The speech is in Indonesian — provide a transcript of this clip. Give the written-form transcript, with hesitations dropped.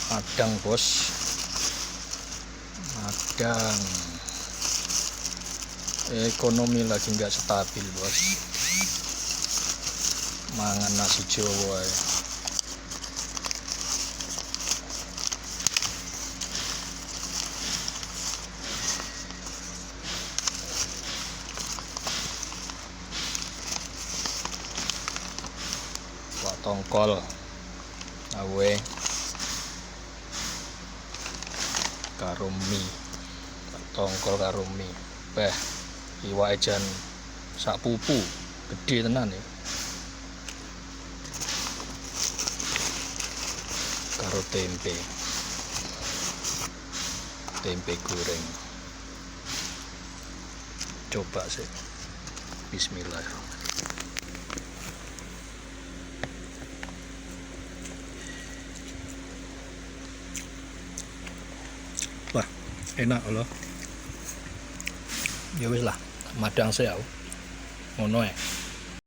Madang bos, madang. Ekonomi lagi nggak stabil bos. Mangan nasi Jawa ya. Wak tongkol awe karo mie, tongkol karo mie. Iwake jan sak pupu, gede tenan ya. Karo tempe goreng. Coba sih. Bismillahirrahmanirrahim. Wah, enak loh. Ya wis lah, madang saya ngono